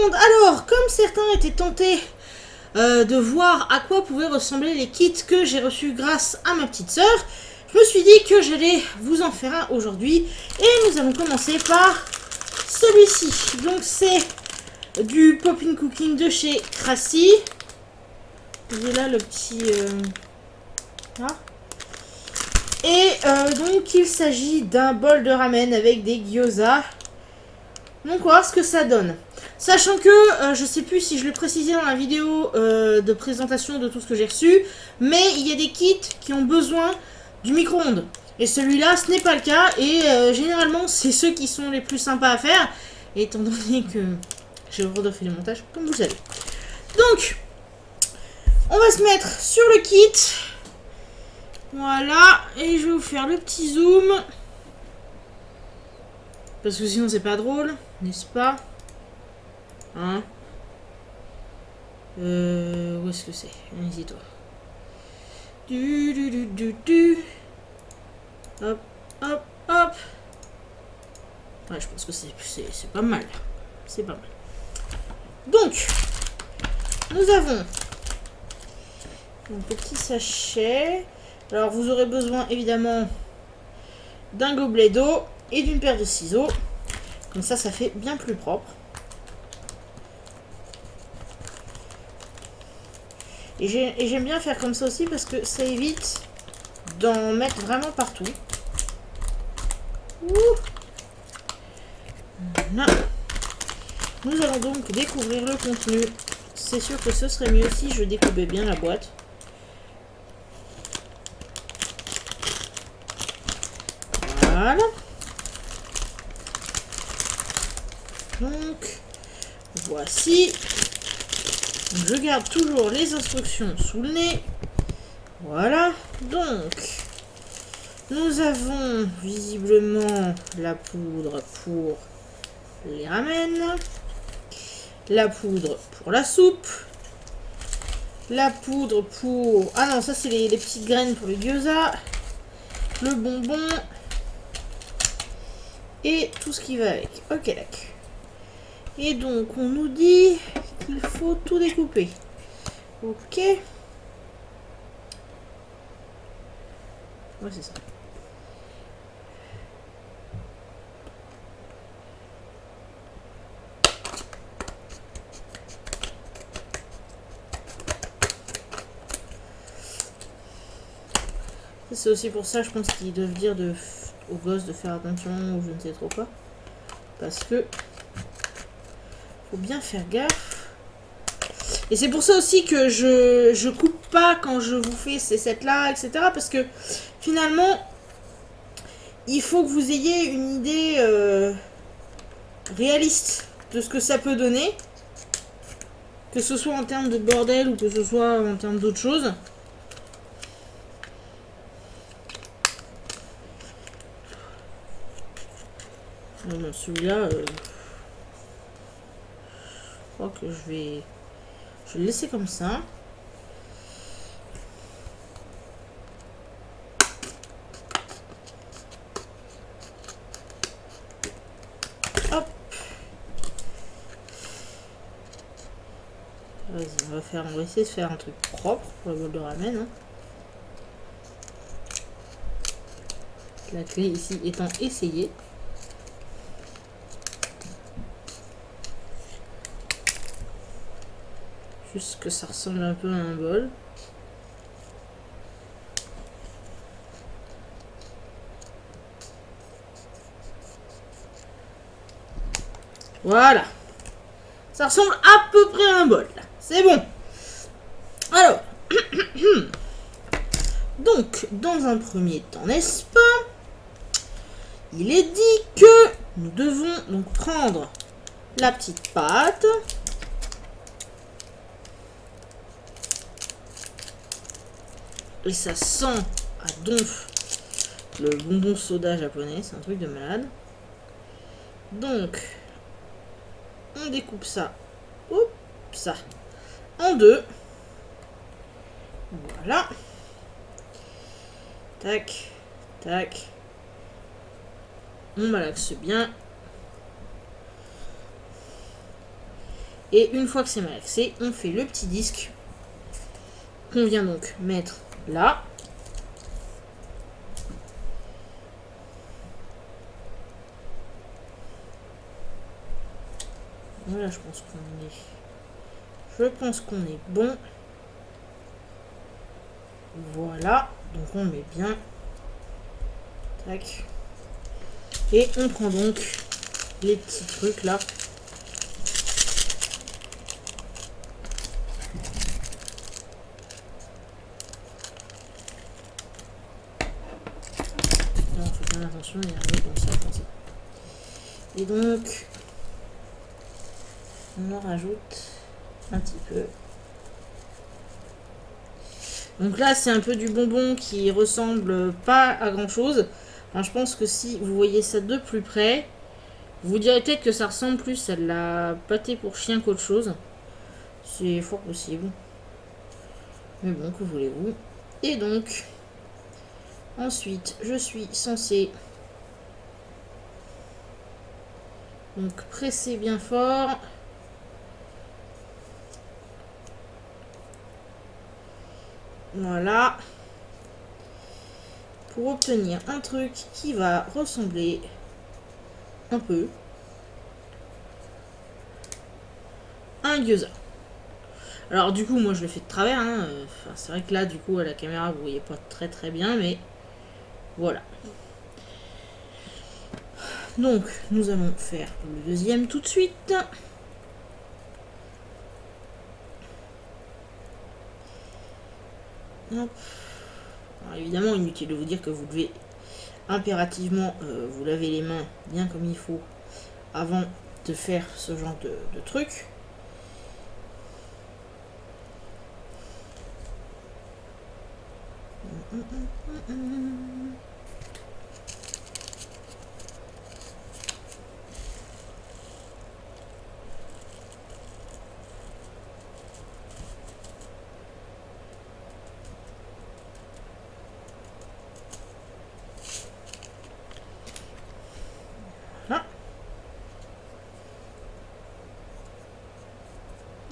monde. Alors, comme certains étaient tentés de voir à quoi pouvaient ressembler les kits que j'ai reçus grâce à ma petite sœur, je me suis dit que j'allais vous en faire un aujourd'hui. Et nous allons commencer par celui-ci. Donc c'est du Poppin' Cooking de chez Crassi. J'ai là le petit... là. Et donc il s'agit d'un bol de ramen avec des gyoza. Donc on va voir ce que ça donne. Sachant que, je sais plus si je l'ai précisé dans la vidéo de présentation de tout ce que j'ai reçu, mais il y a des kits qui ont besoin du micro-ondes. Et celui-là, ce n'est pas le cas, et généralement, c'est ceux qui sont les plus sympas à faire, étant donné que j'ai refait le montage, comme vous savez. Donc, on va se mettre sur le kit. Voilà, et je vais vous faire le petit zoom. Parce que sinon, c'est pas drôle, n'est-ce pas? Hein? Où est-ce que c'est? Vas-y, toi. Hop, hop, hop. Ouais, je pense que c'est pas mal. C'est pas mal. Donc, nous avons un petit sachet. Alors, vous aurez besoin, évidemment, d'un gobelet d'eau et d'une paire de ciseaux. Comme ça fait bien plus propre. Et j'aime bien faire comme ça aussi parce que ça évite d'en mettre vraiment partout. Voilà. Nous allons donc découvrir le contenu. C'est sûr que ce serait mieux si je découpais bien la boîte. Voilà. Donc, voici. Je garde toujours les instructions sous le nez. Voilà. Donc, nous avons visiblement la poudre pour les ramen, la poudre pour la soupe, la poudre pour... Ah non, ça c'est les petites graines pour le gyoza, le bonbon et tout ce qui va avec. Ok, d'accord. Et donc, on nous dit qu'il faut tout découper. Ok. Ouais, c'est ça. C'est aussi pour ça, je pense qu'ils doivent dire aux gosses de faire attention ou je ne sais trop quoi. Parce que faut bien faire gaffe. Et c'est pour ça aussi que je coupe pas quand je vous fais ces sets là, etc. Parce que finalement, il faut que vous ayez une idée réaliste de ce que ça peut donner. Que ce soit en termes de bordel ou que ce soit en termes d'autre chose. Non, celui-là, je crois que je vais le laisser comme ça. Hop. Vas-y, on va essayer de faire un truc propre pour le bol de ramen. Hein. La clé ici étant essayée. Juste que ça ressemble un peu à un bol. Voilà. Ça ressemble à peu près à un bol. C'est bon. Alors. Donc, dans un premier temps, n'est-ce pas? Il est dit que nous devons donc prendre la petite pâte. Et ça sent à donf le bonbon soda japonais, c'est un truc de malade. Donc, on découpe ça, oups, ça, en deux. Voilà. Tac, tac. On malaxe bien. Et une fois que c'est malaxé, on fait le petit disque qu'on vient donc mettre là. Voilà, je pense qu'on est bon. Voilà, donc on met bien. Tac. Et on prend donc les petits trucs là. On fait bien attention, il y a un autre comme ça, comme ça. Et donc, on en rajoute un petit peu. Donc là, c'est un peu du bonbon qui ressemble pas à grand chose. Enfin, je pense que si vous voyez ça de plus près, vous direz peut-être que ça ressemble plus à de la pâté pour chien qu'autre chose. C'est fort possible. Mais bon, que voulez-vous. Et donc, ensuite, je suis censée donc presser bien fort. Voilà. Pour obtenir un truc qui va ressembler un peu à un gyoza. Alors du coup, moi je le fais de travers. Hein. Enfin, c'est vrai que là, du coup, à la caméra, vous voyez pas très très bien, mais voilà. Donc, nous allons faire le deuxième tout de suite. Hop. Alors, évidemment, inutile de vous dire que vous devez impérativement vous laver les mains bien comme il faut avant de faire ce genre de truc. Voilà.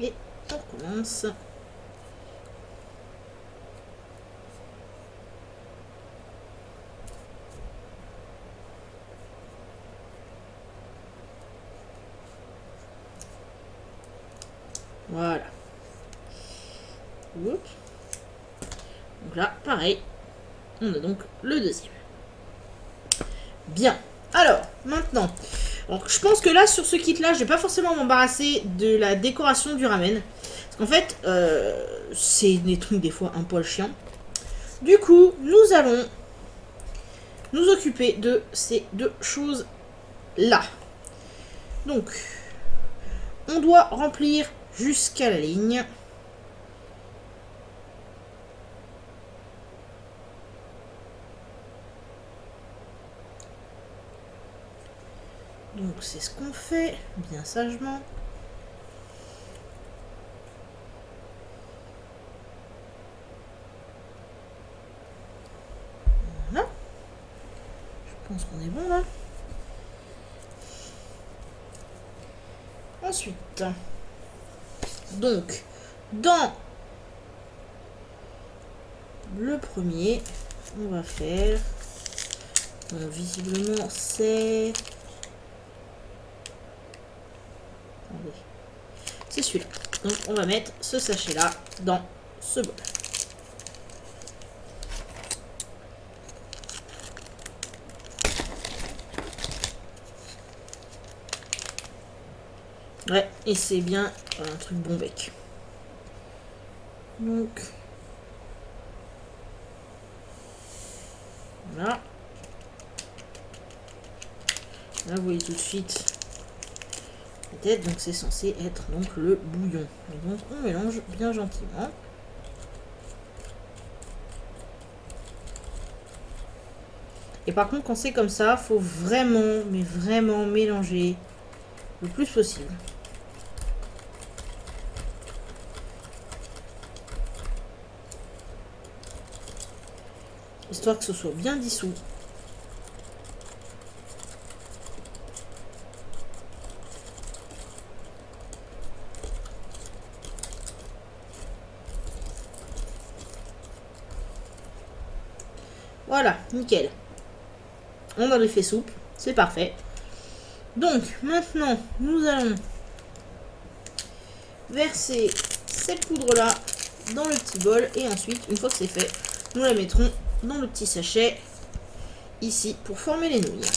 Et on recommence. Voilà. Oups. Donc là, pareil. On a donc le deuxième. Bien. Alors, maintenant. Donc, je pense que là, sur ce kit-là, je vais pas forcément m'embarrasser de la décoration du ramen. Parce qu'en fait, c'est des trucs des fois un poil chiant. Du coup, nous allons nous occuper de ces deux choses-là. Donc, on doit remplir jusqu'à la ligne. Donc, c'est ce qu'on fait, bien sagement. Voilà. Je pense qu'on est bon là. Ensuite, donc, dans le premier, on va faire, bon, visiblement c'est, attendez, c'est celui-là. Donc on va mettre ce sachet-là dans ce bol. Ouais, et c'est bien un truc bon bec. Donc, voilà. Là, vous voyez tout de suite la tête, donc c'est censé être donc le bouillon. Et donc, on mélange bien gentiment. Et par contre, quand c'est comme ça, faut vraiment, mais vraiment mélanger le plus possible. Histoire que ce soit bien dissous. Voilà, nickel. On a l'effet soupe, c'est parfait. Donc, maintenant, nous allons verser cette poudre-là dans le petit bol. Et ensuite, une fois que c'est fait, nous la mettrons dans le petit sachet, ici, pour former les nouilles.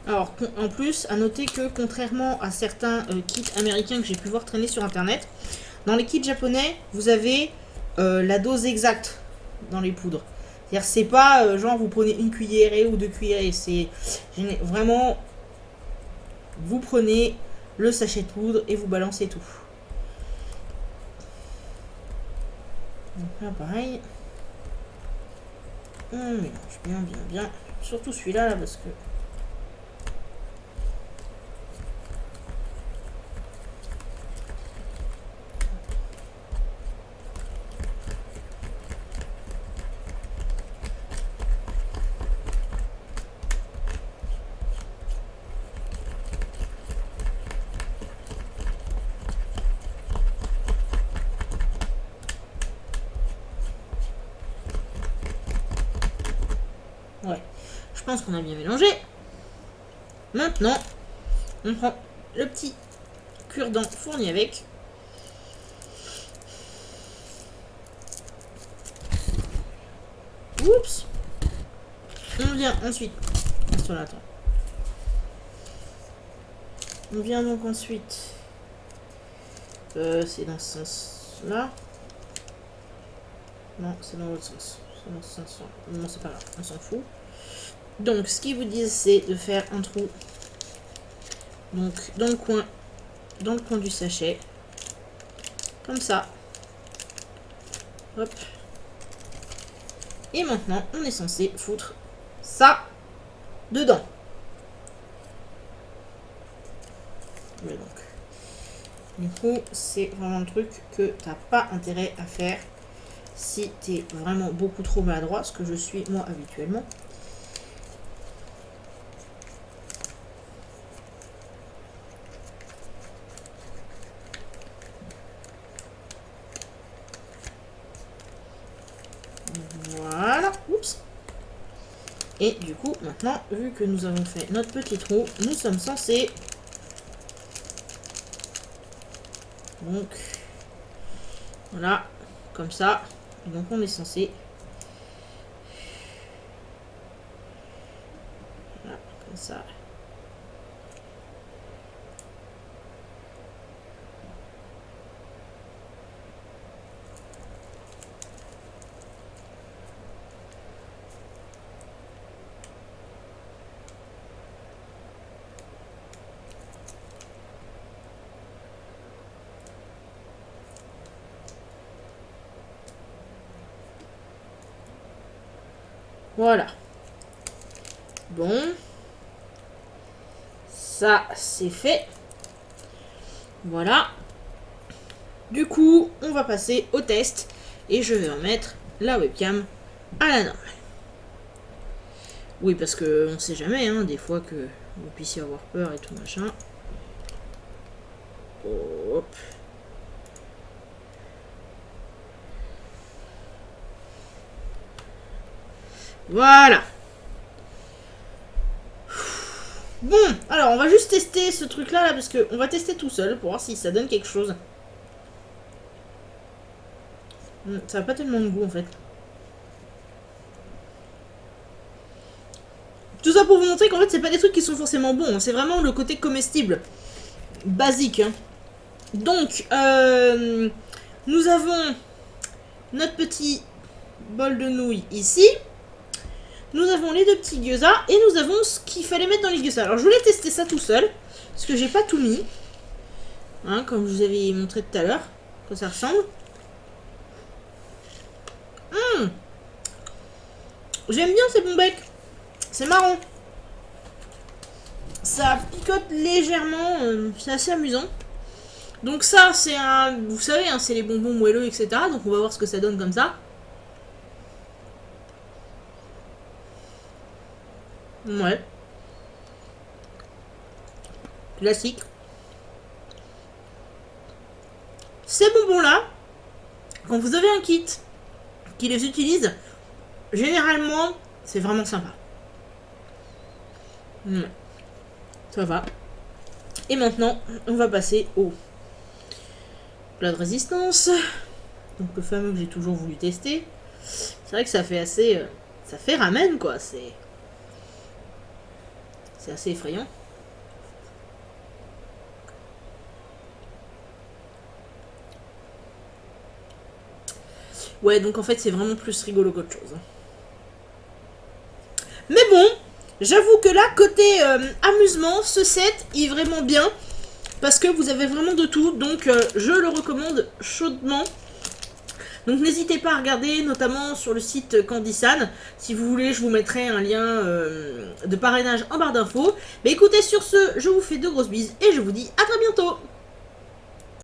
Alors, en plus, à noter que contrairement à certains kits américains que j'ai pu voir traîner sur internet, dans les kits japonais, vous avez la dose exacte dans les poudres. C'est-à-dire, c'est pas genre vous prenez une cuillerée ou 2 cuillerées. C'est vraiment, vous prenez le sachet de poudre et vous balancez tout. Donc là, pareil. On mélange bien, bien, bien. Surtout celui-là, là, parce que... Ouais, je pense qu'on a bien mélangé. Maintenant, on prend le petit cure-dent fourni avec. Oups. On vient ensuite... Attends. On vient donc ensuite... c'est dans ce sens-là. Non, c'est dans l'autre sens. C'est dans ce sens-là. Non, c'est pas grave, on s'en fout. Donc, ce qu'ils vous disent, c'est de faire un trou. Donc, dans le coin du sachet. Comme ça. Hop. Et maintenant, on est censé foutre ça dedans. Mais donc, du coup, c'est vraiment le truc que t'as pas intérêt à faire si t'es vraiment beaucoup trop maladroit, ce que je suis moi habituellement. Voilà, oups. Et du coup, maintenant, vu que nous avons fait notre petit trou, nous sommes censés... Donc, voilà, comme ça. Et donc, on est censé... Voilà, comme ça. Voilà. Bon. Ça, c'est fait. Voilà. Du coup, on va passer au test. Et je vais remettre la webcam à la normale. Oui, parce que on sait jamais, hein, des fois que vous puissiez avoir peur et tout machin. Hop. Voilà. Bon, alors on va juste tester ce truc là, parce que on va tester tout seul pour voir si ça donne quelque chose. Ça n'a pas tellement de goût en fait. Tout ça pour vous montrer qu'en fait c'est pas des trucs qui sont forcément bons, hein. C'est vraiment le côté comestible. Basique, hein. Donc, nous avons notre petit bol de nouilles ici. Nous avons les 2 petits gyoza et nous avons ce qu'il fallait mettre dans les gyoza. Alors je voulais tester ça tout seul, parce que j'ai pas tout mis. Hein, comme je vous avais montré tout à l'heure, que ça ressemble. J'aime bien ces bons becs. C'est marrant. Ça picote légèrement, c'est assez amusant. Donc ça, c'est un... Vous savez, hein, c'est les bonbons moelleux, etc. Donc on va voir ce que ça donne comme ça. Ouais. Classique. Ces bonbons-là, quand vous avez un kit qui les utilise, généralement, c'est vraiment sympa. Ouais. Ça va. Et maintenant, on va passer au plat de résistance. Donc le fameux que j'ai toujours voulu tester. C'est vrai que ça fait assez... ça fait ramen, quoi. C'est assez effrayant. Ouais, donc en fait, c'est vraiment plus rigolo qu'autre chose. Mais bon, j'avoue que là, côté amusement, ce set est vraiment bien. Parce que vous avez vraiment de tout. Donc, je le recommande chaudement. Donc, n'hésitez pas à regarder, notamment sur le site Candysan. Si vous voulez, je vous mettrai un lien de parrainage en barre d'infos. Mais écoutez, sur ce, je vous fais de grosses bises et je vous dis à très bientôt.